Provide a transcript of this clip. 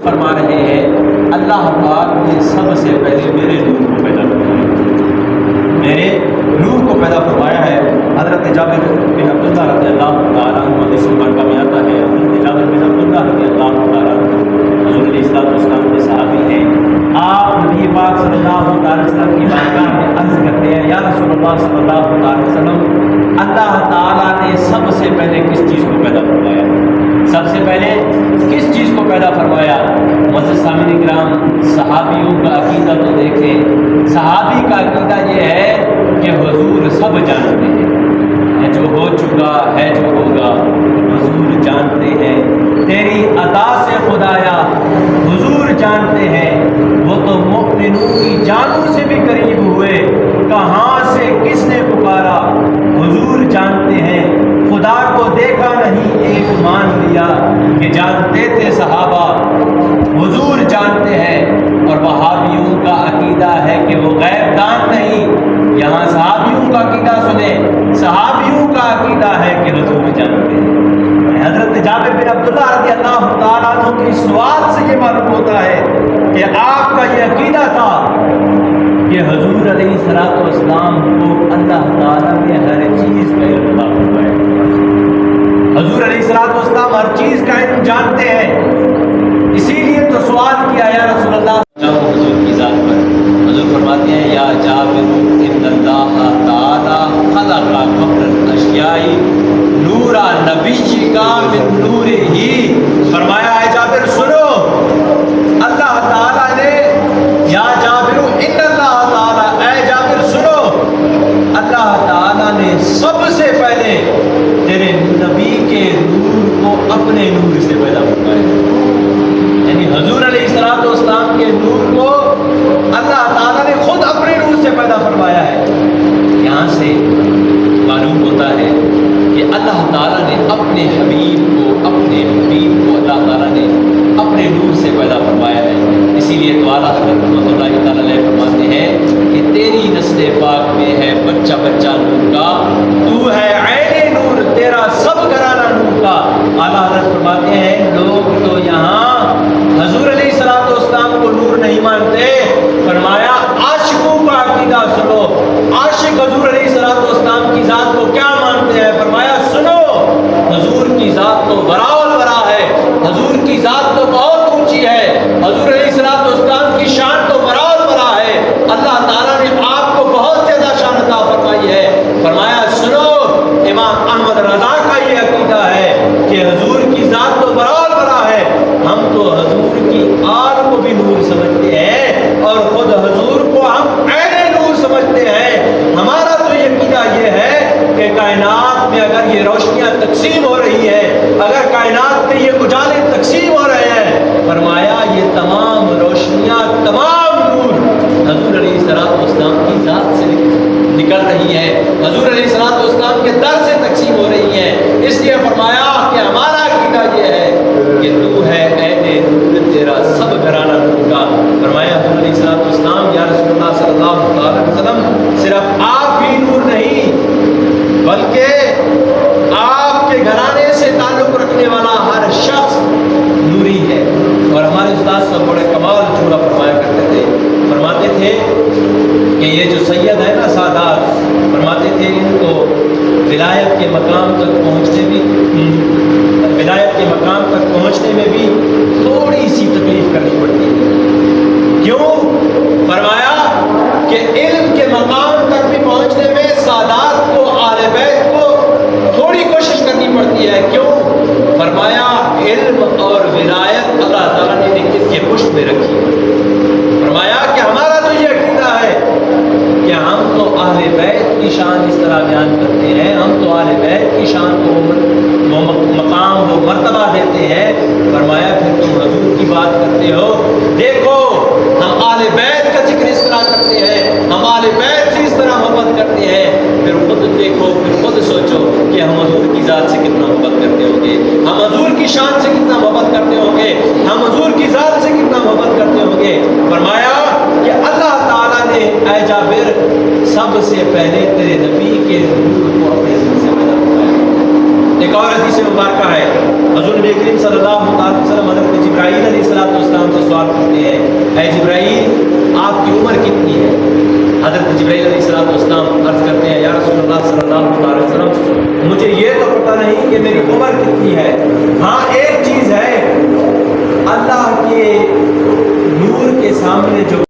فرما رہے ہیں اللہ پاک نے سب سے پہلے میرے نور کو پیدا فرمایا، میرے نور کو پیدا فرمایا ہے۔ حضرت جابر بن عبداللہ رضی اللہ تعالیٰ عنہ حدیث مبارکہ میں آتا ہے، حضرت جابر بن عبداللہ رضی اللہ تعالیٰ عنہ حضور علیہ السلام کے صحابی ہیں۔ آپ نبی پاک صلی اللہ علیہ وسلم کی بارگاہ میں عرض کرتے ہیں، یا رسول اللہ صلی اللہ علیہ وسلم، اللہ تعالیٰ نے سب سے پہلے کس چیز کو پیدا فرمایا؟ سب سے پہلے کس چیز کو پیدا فرمایا؟ معزز سامعین کرام، صحابیوں کا عقیدہ تو دیکھیں۔ صحابی کا عقیدہ یہ ہے کہ حضور سب جانتے ہیں، جو ہو چکا ہے، جو ہوگا، حضور جانتے ہیں۔ تیری عطا سے خدایا حضور جانتے ہیں، وہ تو مؤمنوں کی جانوں سے بھی قریب ہوئے، کہاں سے کس نے پکارا حضور جانتے ہیں۔ خدا کو دیکھا نہیں ایک مان لیا، کہ جانتے تھے صحابہ حضور جانتے ہیں۔ اور وہابیوں کا عقیدہ ہے کہ وہ غیب دان نہیں۔ یہاں صحابیوں کا عقیدہ سنیں، صحابیوں کا عقیدہ ہے کہ حضور جانتے ہیں۔ حضرت جابر بن عبداللہ رضی اللہ تعالیٰ عنہ کے سوال سے یہ معلوم ہوتا ہے کہ آپ کا یہ عقیدہ تھا کہ حضور علیہ السلام کو اللہ تعالیٰ نے ہر چیز کا علم عطا فرمایا۔ حضور علیہ السلام ہر چیز کا علم جانتے ہیں، اسی لیے تو سوال کیا، یا رسول اللہ حضور کی ذات پر۔ حضور فرماتے ہیں، یا جابر ان اللہ تعالی خلق قبل الاشیاء نور نبی کا من نور ہی۔ فرمایا ہے جابر سنو، اللہ تعالیٰ نے، یا جابر ان اللہ تعالی، اے جابر سنو، اللہ تعالیٰ نے سب سے پہلے تیرے نبی کے نور کو اپنے نور سے پیدا فرمایا۔ یعنی حضور علیہ السلام کے نور کو اللہ تعالیٰ نے خود اپنے نور سے پیدا فرمایا ہے۔ یہاں سے معلوم ہوتا ہے کہ اللہ تعالیٰ نے اپنے حبیب کو اللہ تعالیٰ نے اپنے نور سے پیدا فرمایا ہے۔ اسی لیے تو اعلیٰ حضرت رحمۃ اللہ تعالیٰ علیہ فرماتے ہیں کہ تیری نسل پاک میں ہے بچہ بچہ نور کا، تو ہے عین نور، تیرا سب گھرانہ نور کا۔ اعلیٰ حضرت فرماتے ہیں لوگ تو یہاں حضور علیہ السلام کو نور نہیں مانتے۔ فرمایا عاشقوں کا عقیدہ سنو، عاشق حضور علیہ السلام کی ذات کو کیا مانتے ہیں؟ فرمایا سنو، حضور کی ذات تو برا الورا ہے، حضور کی ذات تو بہت اونچی ہے، حضور علیہ السلام کی شان تو برا الورا ہے، اللہ تعالیٰ نے آپ کو بہت زیادہ شان عطا فرمائی ہے۔ فرمایا سنو، امام احمد رضا کا یہ عقیدہ ہے کہ حضور کی ذات تو برا الورا ہے، ہم تو حضور کی آل کو بھی نور سمجھتے ہیں اور خود حضور کو ہم عین نور سمجھتے ہیں۔ ہمارا تو یہ عقیدہ یہ ہے کہ کائنات میں اگر یہ روشنیاں تقسیم ہو رہی ہے، اگر کائنات میں یہ اجالے تقسیم ہو رہے ہیں، فرمایا یہ تمام روشنیاں، تمام نور حضور علیہ السلام کی ذات سے نکل رہی ہے، حضور علیہ السلام کے در سے تقسیم ہو رہی ہیں۔ اس لیے فرمایا کہ ہمارا عقیدہ یہ ہے کہ تو ہے عین نور، تیرا سب گھرانہ نور کا۔ فرمایا حضور علیہ السلام، یا رسول اللہ صلی اللہ علیہ وسلم، صرف آپ ہی نور نہیں بلکہ آپ کے گھرانے سے تعلق رکھنے والا ہر شخص نوری ہے۔ اور ہمارے استاد صاحب بڑے کمال جملہ فرمایا کرتے تھے، فرماتے تھے کہ یہ جو سید ہے نا، سادات، فرماتے تھے ان کو ولایت کے مقام تک پہنچنے میں بھی تھوڑی سی تکلیف کرنی پڑتی ہے۔ کیوں؟ فرمایا کہ علم کے مقام تک بھی پہنچنے میں سادات کو، اہل بیت کو تھوڑی کوشش کرنی پڑتی ہے۔ کیوں؟ فرمایا علم اور ولایت اللہ تعالیٰ نے ان کے پشت میں رکھی ہے۔ فرمایا کہ ہمارا تو یہ عقیدہ ہے کہ ہم تو اہل بیت کی شان اس طرح بیان کرتے ہیں، ہم تو اہل بیت کی شان کو وہ مقام، وہ مرتبہ دیتے ہیں۔ فرمایا پھر تم حضور کی بات کرتے ہو، دیکھو ہم اہل بیت کا ذکر اس طرح کرتے ہیں، ہم اہل بیت سے اس طرح محبت کرتے ہیں، پھر خود دیکھو، پھر خود سوچو کہ ہم حضور کی ذات سے کتنا محبت کرتے ہوں گے، ہم حضور کی شان سے کتنا محبت کرتے ہوں گے، ہم حضور کی ذات سے کتنا محبت کرتے ہوں گے۔ فرمایا کہ اللہ تعالیٰ نے اے جابر سب سے پہلے تیرے نبی کے نور کو اپنے دل سے پیدا فرمایا۔ ایک اور حدیث مبارکہ ہے حضور نبی کریم صلی اللہ علیہ وسلم حضرت جبرائیل علیہ السلام سے سوال کرتے ہیں، اے جبرائیل آپ کی عمر کتنی ہے؟ حضرت جبرائیل علیہ السلام عرض کرتے ہیں، یا رسول اللہ صلی اللہ علیہ وسلم مجھے یہ تو پتہ نہیں کہ میری عمر کتنی ہے، ہاں ایک